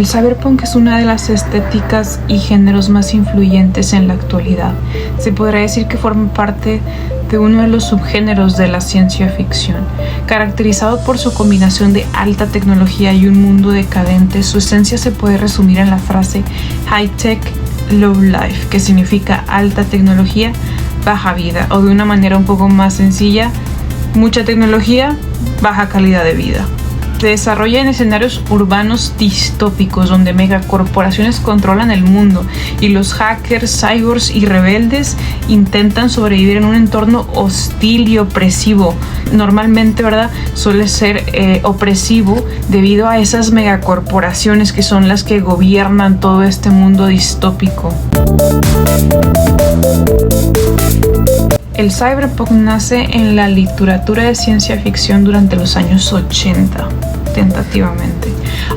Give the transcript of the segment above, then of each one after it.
El cyberpunk es una de las estéticas y géneros más influyentes en la actualidad. Se podrá decir que forma parte de uno de los subgéneros de la ciencia ficción. Caracterizado por su combinación de alta tecnología y un mundo decadente, su esencia se puede resumir en la frase high-tech, low-life, que significa alta tecnología, baja vida, o de una manera un poco más sencilla, mucha tecnología, baja calidad de vida. Se desarrolla en escenarios urbanos distópicos donde megacorporaciones controlan el mundo y los hackers, cyborgs y rebeldes intentan sobrevivir en un entorno hostil y opresivo. Normalmente, ¿verdad?, suele ser opresivo debido a esas megacorporaciones que son las que gobiernan todo este mundo distópico. El cyberpunk nace en la literatura de ciencia ficción durante los años 80, tentativamente,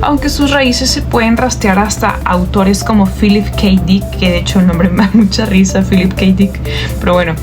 aunque sus raíces se pueden rastrear hasta autores como Philip K. Dick, que de hecho el nombre me da mucha risa, Philip K. Dick, pero bueno,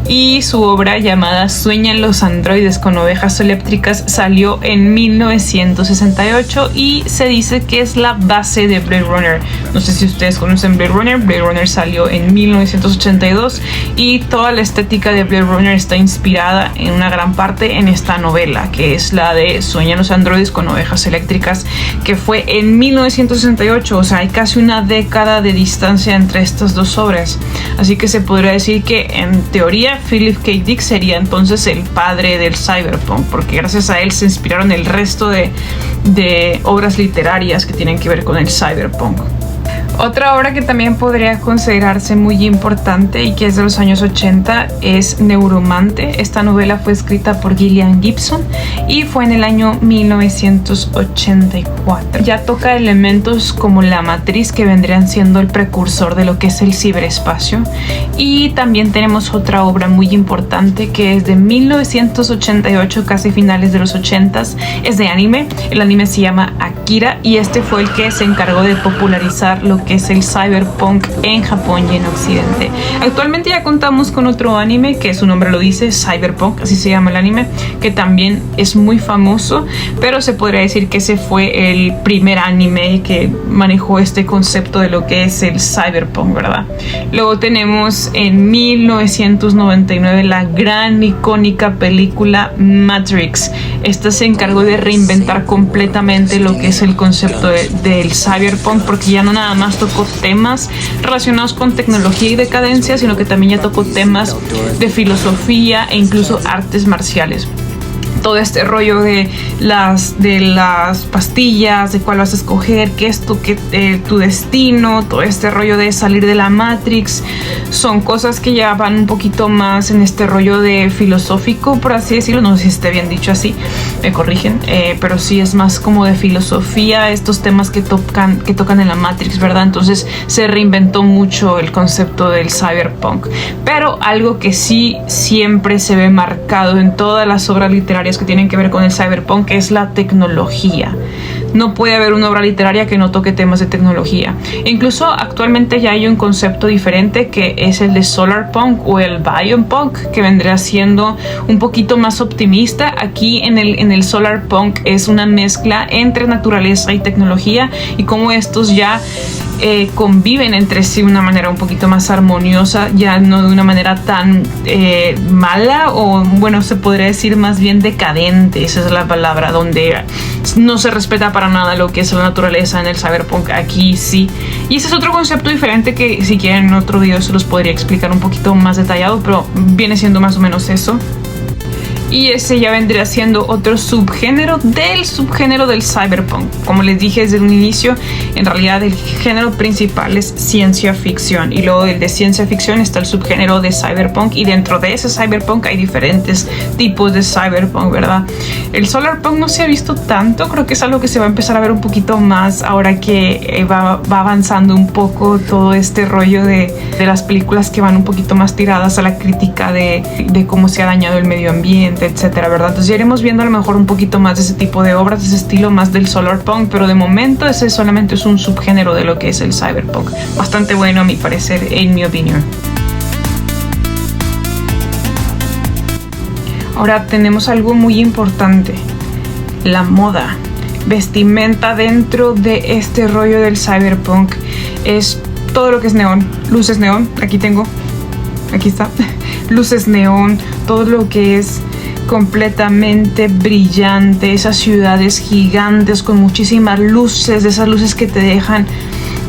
y su obra llamada Sueñan los androides con ovejas eléctricas salió en 1968 y se dice que es la base de Blade Runner. No sé si ustedes conocen Blade Runner. Blade Runner salió en 1982 y toda la estética de Blade Runner está inspirada en una gran parte en esta novela, que es la de Sueñan los androides con ovejas eléctricas, que fue en 1968, o sea, hay casi una década de distancia entre estas dos obras. Así que se podría decir que en teoría Philip K. Dick sería entonces el padre del cyberpunk, porque gracias a él se inspiraron el resto de obras literarias que tienen que ver con el cyberpunk. Otra obra que también podría considerarse muy importante y que es de los años 80 es Neuromante. Esta novela fue escrita por Gillian Gibson y fue en el año 1984. Ya toca elementos como la matriz, que vendrían siendo el precursor de lo que es el ciberespacio. Y también tenemos otra obra muy importante que es de 1988, casi finales de los 80s. Es de anime. El anime se llama Akira y este fue el que se encargó de popularizar lo que es el cyberpunk en Japón y en Occidente. Actualmente ya contamos con otro anime que su nombre lo dice, Cyberpunk, así se llama el anime, que también es muy famoso, pero se podría decir que ese fue el primer anime que manejó este concepto de lo que es el cyberpunk, ¿verdad? Luego tenemos en 1999 la gran icónica película Matrix. Esta se encargó de reinventar completamente lo que es el concepto del cyberpunk, porque ya no nada más tocó temas relacionados con tecnología y decadencia, sino que también ya tocó temas de filosofía e incluso artes marciales. Todo este rollo de las pastillas, de cuál vas a escoger, qué es tu destino, todo este rollo de salir de la Matrix, son cosas que ya van un poquito más en este rollo de filosófico, por así decirlo. No sé si esté bien dicho así, me corrigen, pero sí es más como de filosofía, estos temas que tocan en la Matrix, ¿verdad? Entonces se reinventó mucho el concepto del cyberpunk, pero algo que sí siempre se ve marcado en todas las obras literarias que tienen que ver con el cyberpunk es la tecnología. No puede haber una obra literaria que no toque temas de tecnología. Incluso actualmente ya hay un concepto diferente que es el de solarpunk o el biompunk, que vendría siendo un poquito más optimista. Aquí en el solarpunk es una mezcla entre naturaleza y tecnología y cómo estos ya conviven entre sí de una manera un poquito más armoniosa, ya no de una manera tan mala, o bueno, se podría decir más bien decadente, esa es la palabra, donde no se respeta para nada lo que es la naturaleza en el cyberpunk. Aquí sí, y ese es otro concepto diferente que si quieren en otro video se los podría explicar un poquito más detallado, pero viene siendo más o menos eso. Y ese ya vendría siendo otro subgénero del cyberpunk. Como les dije desde un inicio, en realidad el género principal es ciencia ficción. Y luego del de ciencia ficción está el subgénero de cyberpunk. Y dentro de ese cyberpunk hay diferentes tipos de cyberpunk, ¿verdad? El solarpunk no se ha visto tanto. Creo que es algo que se va a empezar a ver un poquito más ahora que va avanzando un poco todo este rollo de las películas que van un poquito más tiradas a la crítica de cómo se ha dañado el medio ambiente, etcétera, ¿verdad? Entonces ya iremos viendo a lo mejor un poquito más de ese tipo de obras, de ese estilo más del solarpunk, pero de momento ese solamente es un subgénero de lo que es el cyberpunk. Bastante bueno a mi parecer, en mi opinión. Ahora tenemos algo muy importante, la moda. vestimenta dentro de este rollo del cyberpunk es todo lo que es neón, luces neón, aquí está, luces neón, todo lo que es completamente brillante, esas ciudades gigantes con muchísimas luces, de esas luces que te dejan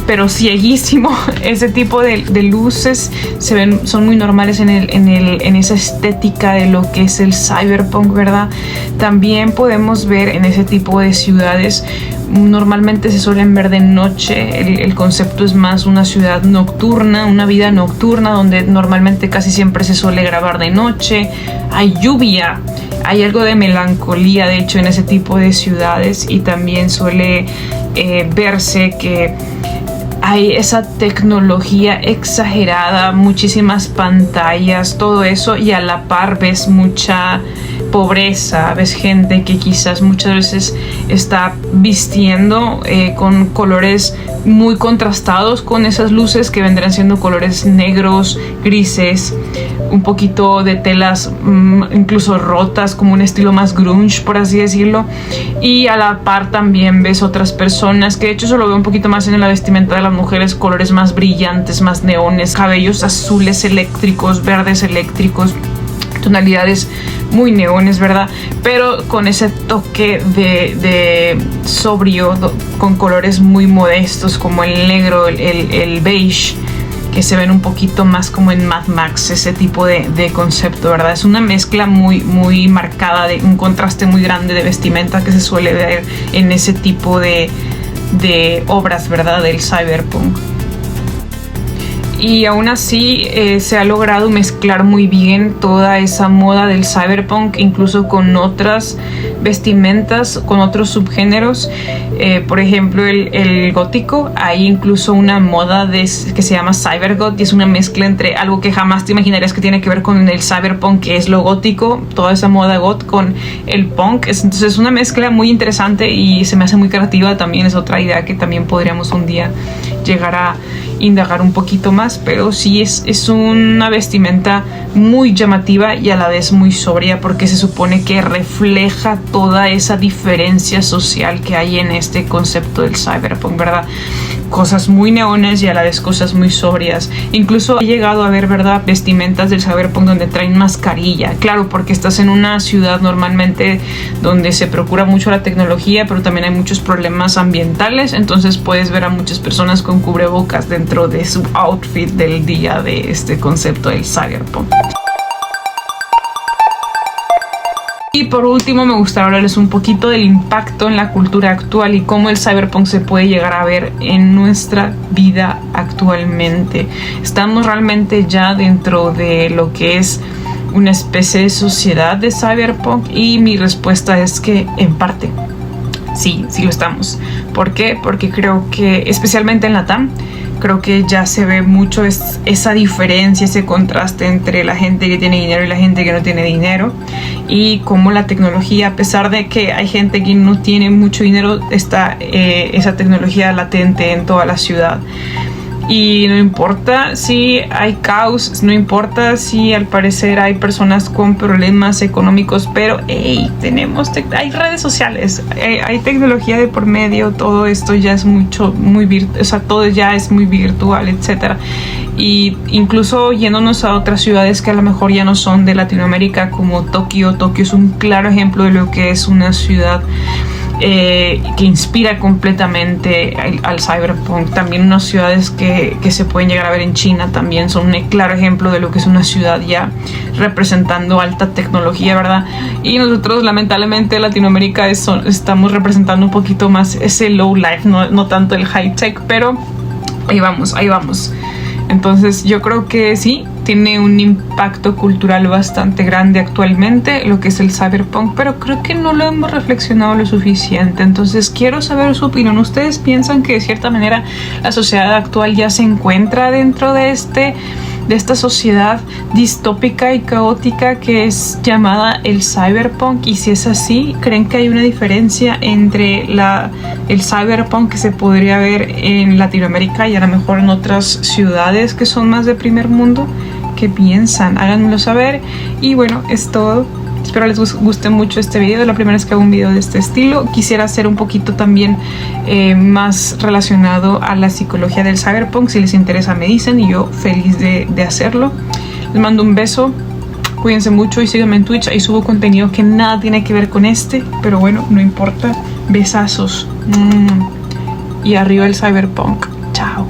pero cieguísimo. Ese tipo de luces son muy normales en esa estética de lo que es el cyberpunk, ¿verdad? También podemos ver en ese tipo de ciudades, normalmente se suelen ver de noche. El concepto es más una ciudad nocturna, una vida nocturna, donde normalmente casi siempre se suele grabar de noche. Hay lluvia, hay algo de melancolía, de hecho, en ese tipo de ciudades, y también suele verse que hay esa tecnología exagerada, muchísimas pantallas, todo eso, y a la par ves mucha pobreza, ves gente que quizás muchas veces está vistiendo con colores muy contrastados con esas luces que vendrán siendo colores negros, grises, un poquito de telas incluso rotas, como un estilo más grunge, por así decirlo. Y a la par también ves otras personas, que de hecho eso lo veo un poquito más en la vestimenta de las mujeres, colores más brillantes, más neones, cabellos azules eléctricos, verdes eléctricos, tonalidades muy neones, ¿verdad? Pero con ese toque de sobrio, con colores muy modestos como el negro, el beige, que se ven un poquito más como en Mad Max, ese tipo de concepto, ¿verdad? Es una mezcla muy marcada, de un contraste muy grande de vestimenta que se suele ver en ese tipo de obras, ¿verdad? Del cyberpunk. Y aún así se ha logrado mezclar muy bien toda esa moda del cyberpunk, incluso con otras vestimentas, con otros subgéneros. Por ejemplo, el gótico, hay incluso una moda que se llama cybergoth, y es una mezcla entre algo que jamás te imaginarías que tiene que ver con el cyberpunk, que es lo gótico, toda esa moda goth, con el punk. Entonces es una mezcla muy interesante y se me hace muy creativa. También es otra idea que también podríamos un día llegar a indagar un poquito más, pero sí es una vestimenta muy llamativa y a la vez muy sobria, porque se supone que refleja toda esa diferencia social que hay en este concepto del cyberpunk, ¿verdad? Cosas muy neones y a la vez cosas muy sobrias. Incluso he llegado a ver, ¿verdad?, vestimentas del cyberpunk donde traen mascarilla. Claro, porque estás en una ciudad normalmente donde se procura mucho la tecnología, pero también hay muchos problemas ambientales. Entonces puedes ver a muchas personas con cubrebocas dentro de su outfit del día de este concepto del cyberpunk. Y por último, me gustaría hablarles un poquito del impacto en la cultura actual y cómo el cyberpunk se puede llegar a ver en nuestra vida actualmente. ¿Estamos realmente ya dentro de lo que es una especie de sociedad de cyberpunk? Y mi respuesta es que en parte sí lo estamos. ¿Por qué? Porque creo que especialmente en LATAM, creo que ya se ve mucho esa diferencia, ese contraste entre la gente que tiene dinero y la gente que no tiene dinero, y cómo la tecnología, a pesar de que hay gente que no tiene mucho dinero, está esa tecnología latente en toda la ciudad. Y no importa si hay caos, no importa si al parecer hay personas con problemas económicos, pero hay redes sociales, hay tecnología de por medio, todo esto ya es todo ya es muy virtual, etcétera. Y incluso yéndonos a otras ciudades que a lo mejor ya no son de Latinoamérica, como Tokio. Tokio es un claro ejemplo de lo que es una ciudad que inspira completamente al cyberpunk. También unas ciudades que se pueden llegar a ver en China también son un claro ejemplo de lo que es una ciudad ya representando alta tecnología, ¿verdad? Y nosotros lamentablemente en Latinoamérica estamos representando un poquito más ese low life, no tanto el high tech, pero ahí vamos. Entonces yo creo que sí, tiene un impacto cultural bastante grande actualmente lo que es el cyberpunk, pero creo que no lo hemos reflexionado lo suficiente. Entonces quiero saber su opinión. ¿Ustedes piensan que de cierta manera la sociedad actual ya se encuentra dentro de esta sociedad distópica y caótica que es llamada el cyberpunk? Y si es así, ¿creen que hay una diferencia entre el cyberpunk que se podría ver en Latinoamérica y a lo mejor en otras ciudades que son más de primer mundo? ¿Qué piensan? Háganmelo saber. Y bueno, es todo. espero les guste mucho este video. Es la primera vez que hago un video de este estilo. Quisiera hacer un poquito también más relacionado a la psicología del cyberpunk. Si les interesa me dicen y yo feliz de hacerlo. Les mando un beso. Cuídense mucho y síganme en Twitch. Ahí subo contenido que nada tiene que ver con este, pero bueno, no importa. Besazos. Y arriba el cyberpunk. Chao.